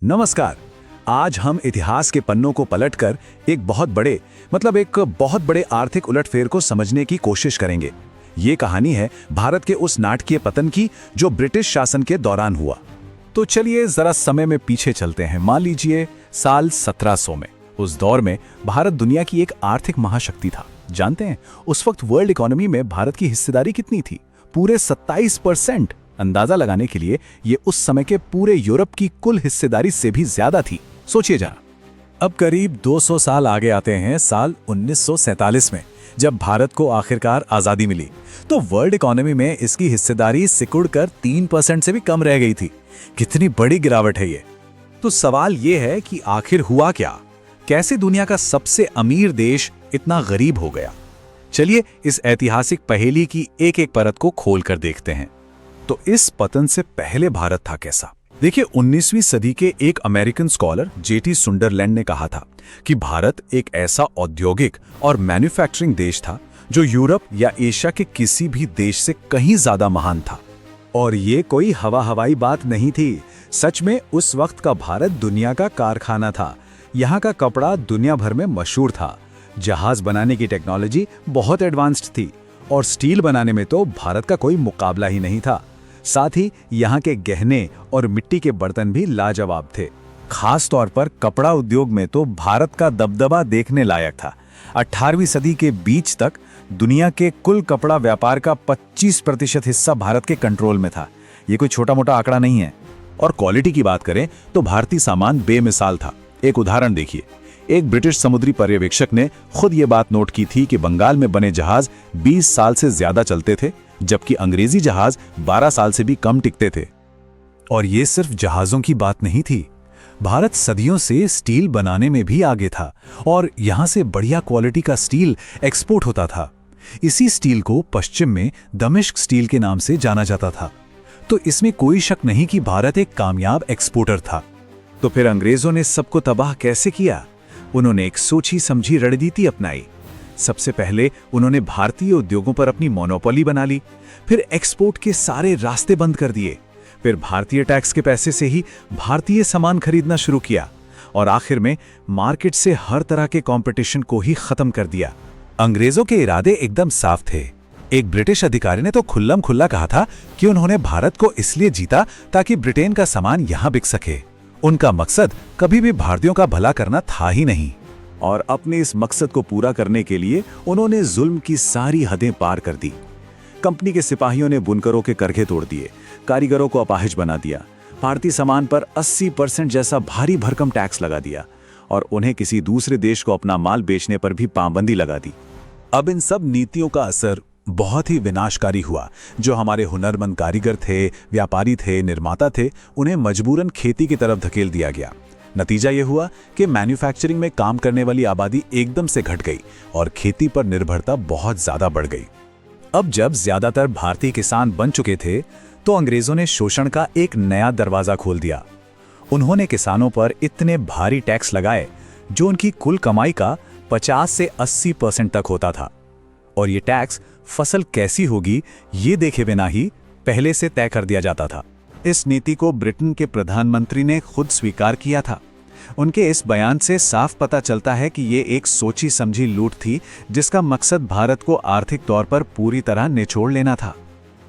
नमस्कार। आज हम इतिहास के पन्नों को पलटकर एक बहुत बड़े आर्थिक उलटफेर को समझने की कोशिश करेंगे। ये कहानी है भारत के उस नाटकीय पतन की जो ब्रिटिश शासन के दौरान हुआ। तो चलिए जरा समय में पीछे चलते हैं। मान लीजिए साल 1700 में। उस दौर में भारत दुनिया की एक आर्थिक महाशक्ति था। जानते हैं उस वक्त वर्ल्ड इकोनॉमी में भारत की हिस्सेदारी कितनी थी? पूरे 27%। अंदाजा लगाने के लिए ये उस समय के पूरे यूरोप की कुल हिस्सेदारी से भी ज्यादा थी। सोचिए जरा। अब करीब 200 साल आगे आते हैं साल 1947 में, जब भारत को आखिरकार आजादी मिली तो वर्ल्ड इकोनॉमी में इसकी हिस्सेदारी सिकुड़कर 3% से भी कम रह गई थी। कितनी बड़ी गिरावट है ये। तो सवाल ये है कि आखिर हुआ क्या? कैसे दुनिया का सबसे अमीर देश इतना गरीब हो गया? चलिए इस ऐतिहासिक पहेली की एक एक परत को खोलकर देखते हैं। तो इस पतन से पहले भारत था कैसा? देखिए 19वीं सदी के एक अमेरिकन स्कॉलर जेटी सुंदरलैंड ने कहा था कि भारत एक ऐसा औद्योगिक और मैन्युफैक्चरिंग देश था जो यूरोप या एशिया के किसी भी देश से कहीं ज्यादा महान था। और ये कोई हवाई बात नहीं थी। सच में उस वक्त का भारत दुनिया का कारखाना था। यहाँ का कपड़ा दुनिया भर में मशहूर था। जहाज बनाने की टेक्नोलॉजी बहुत एडवांस्ड थी और स्टील बनाने में तो भारत का कोई मुकाबला ही नहीं था। साथ ही यहाँ के गहने और मिट्टी के बर्तन भी लाजवाब थे। खास तौर पर कपड़ा उद्योग में तो भारत का दबदबा देखने लायक था। 18वीं सदी के बीच तक दुनिया के कुल कपड़ा व्यापार का 25% हिस्सा भारत के कंट्रोल में था। ये कोई छोटा मोटा आंकड़ा नहीं है। और क्वालिटी की बात करें तो भारतीय सामान बेमिसाल था। एक उदाहरण देखिए। एक ब्रिटिश समुद्री पर्यवेक्षक ने खुद ये बात नोट की थी कि बंगाल में बने जहाज 20 साल से ज्यादा चलते थे, जबकि अंग्रेजी जहाज 12 साल से भी कम टिकते थे। और ये सिर्फ जहाजों की बात नहीं थी। भारत सदियों से स्टील बनाने में भी आगे था और यहां से बढ़िया क्वालिटी का स्टील एक्सपोर्ट होता था। इसी स्टील को पश्चिम में दमिश्क स्टील के नाम से जाना जाता था। तो इसमें कोई शक नहीं कि भारत एक कामयाब एक्सपोर्टर था। तो फिर अंग्रेजों ने सबको तबाह कैसे किया? उन्होंने एक सोची समझी रणनीति अपनाई। सबसे पहले उन्होंने भारतीय उद्योगों पर अपनी मोनोपोली बना ली, फिर एक्सपोर्ट के सारे रास्ते बंद कर दिए, फिर भारतीय टैक्स के पैसे से ही भारतीय सामान खरीदना शुरू किया और आखिर में मार्केट से हर तरह के कंपटीशन को ही खत्म कर दिया। अंग्रेजों के इरादे एकदम साफ थे। एक ब्रिटिश अधिकारी ने तो खुल्लम खुल्ला कहा था कि उन्होंने भारत को इसलिए जीता ताकि ब्रिटेन का सामान यहां बिक सके। उनका मकसद कभी भी भारतीयों का भला करना था ही नहीं। और अपने इस मकसद को पूरा करने के लिए उन्होंने जुल्म की सारी हदें पार कर दी। कंपनी के सिपाहियों ने बुनकरों के करघे तोड़ दिए, कारीगरों को अपाहिज बना दिया, भारतीय सामान पर 80% जैसा भारी भरकम टैक्स लगा दिया और उन्हें किसी दूसरे देश को अपना माल बेचने पर भी पाबंदी लगा दी। अब इन सब नीतियों का असर बहुत ही विनाशकारी हुआ। जो हमारे हुनरमंद कारीगर थे, व्यापारी थे, निर्माता थे, उन्हें मजबूरन खेती की तरफ धकेल दिया गया। नतीजा यह हुआ कि मैन्युफैक्चरिंग में काम करने वाली आबादी एकदम से घट गई और खेती पर निर्भरता बहुत ज्यादा बढ़ गई। अब जब ज्यादातर भारतीय किसान बन चुके थे तो अंग्रेजों ने शोषण का एक नया दरवाजा खोल दिया। उन्होंने किसानों पर इतने भारी टैक्स लगाए जो उनकी कुल कमाई का 50 से 80% तक होता था। और ये टैक्स फसल कैसी होगी ये देखे बिना ही पहले से तय कर दिया जाता था। इस नीति को ब्रिटेन के प्रधानमंत्री ने खुद स्वीकार किया था। उनके इस बयान से साफ पता चलता है कि ये एक सोची समझी लूट थी जिसका मकसद भारत को आर्थिक तौर पर पूरी तरह निचोड़ लेना था।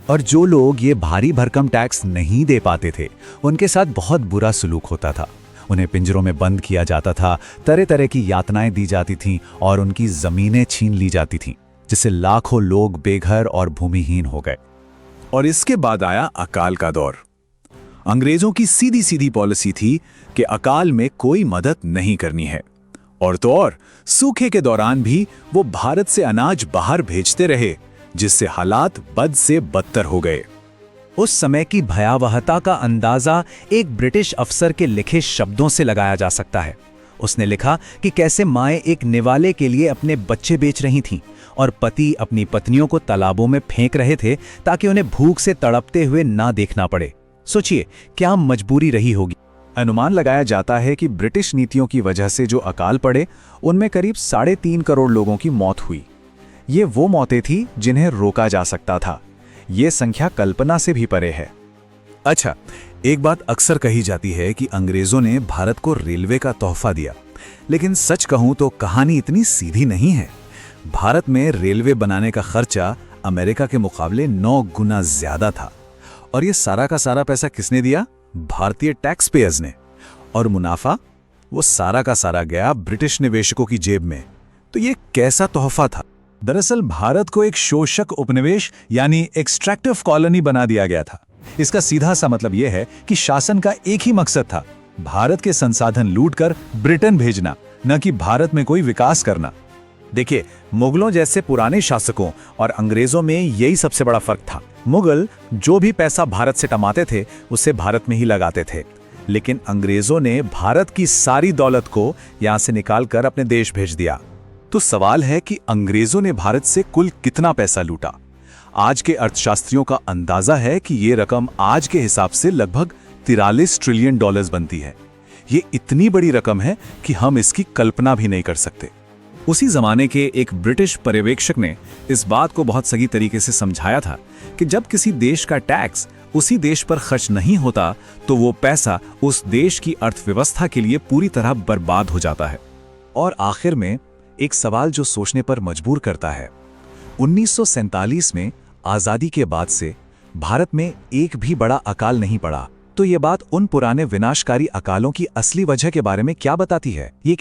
और जो लोग ये भारी भरकम टैक्स नहीं दे पाते थे उनके साथ बहुत बुरा सलूक होता था। उन्हें पिंजरों में बंद किया जाता था, तरह तरह की यातनाएं दी जाती थीं और उनकी जमीनें छीन ली जाती थीं, जिससे लाखों लोग बेघर और भूमिहीन हो गए। और इसके बाद आया अकाल का दौर। अंग्रेजों की सीधी सीधी पॉलिसी थी कि अकाल में कोई मदद नहीं करनी है। और तो और सूखे के दौरान भी वो भारत से अनाज बाहर भेजते रहे, जिससे हालात बद से बदतर हो गए। उस समय की भयावहता का अंदाजा एक ब्रिटिश अफसर के लिखे शब्दों से लगाया जा सकता है। उसने लिखा कि कैसे माएं एक निवाले के लिए अपने बच्चे बेच रही थीं और पति अपनी पत्नियों को तालाबों में फेंक रहे थे ताकि उन्हें भूख से तड़पते हुए ना देखना पड़े। सोचिए क्या मजबूरी रही होगी। अनुमान लगाया जाता है कि ब्रिटिश नीतियों की वजह से जो अकाल पड़े उनमें करीब 3.5 करोड़ लोगों की मौत हुई। ये वो मौतें थी जिन्हें रोका जा सकता था। ये संख्या कल्पना से भी परे है। अच्छा, एक बात अक्सर कही जाती है कि अंग्रेजों ने भारत को रेलवे का तोहफा दिया, लेकिन सच कहूं तो कहानी इतनी सीधी नहीं है। भारत में रेलवे बनाने का खर्चा अमेरिका के मुकाबले 9 गुना ज्यादा था। और ये सारा का सारा पैसा किसने दिया? भारतीय टैक्स पेयर्स ने। और मुनाफा, वो सारा का सारा गया ब्रिटिश निवेशकों की जेब में। तो ये कैसा तोहफा था? दरअसल भारत को एक शोषक उपनिवेश यानी एक्सट्रैक्टिव कॉलोनी बना दिया गया था। इसका सीधा सा मतलब यह है कि शासन का एक ही मकसद था, भारत के संसाधन लूटकर ब्रिटेन भेजना, न कि भारत में कोई विकास करना। देखिए, मुगलों जैसे पुराने शासकों और अंग्रेजों में यही सबसे बड़ा फर्क था। मुगल जो भी पैसा भारत से कमाते थे उसे भारत में ही लगाते थे, लेकिन अंग्रेजों ने भारत की सारी दौलत को यहां से निकालकर अपने देश भेज दिया। तो सवाल है कि अंग्रेजों ने भारत से कुल कितना पैसा लूटा? आज के अर्थशास्त्रियों का अंदाजा है कि ये रकम आज के हिसाब से लगभग 43 ट्रिलियन डॉलर्स बनती है। ये इतनी बड़ी रकम है कि हम इसकी कल्पना भी नहीं कर सकते। उसी जमाने के एक ब्रिटिश पर्यवेक्षक ने इस बात को बहुत सही तरीके से समझाया था कि जब किसी देश का टैक्स उसी देश पर खर्च नहीं होता तो वो पैसा उस देश की अर्थव्यवस्था के लिए पूरी तरह बर्बाद हो जाता है। और आखिर में एक सवाल जो सोचने पर मजबूर करता है, 1947 में आजादी के बाद से भारत में एक भी बड़ा अकाल नहीं पड़ा। तो ये बात उन पुराने विनाशकारी अकालों की असली वजह के बारे में क्या बताती है? ये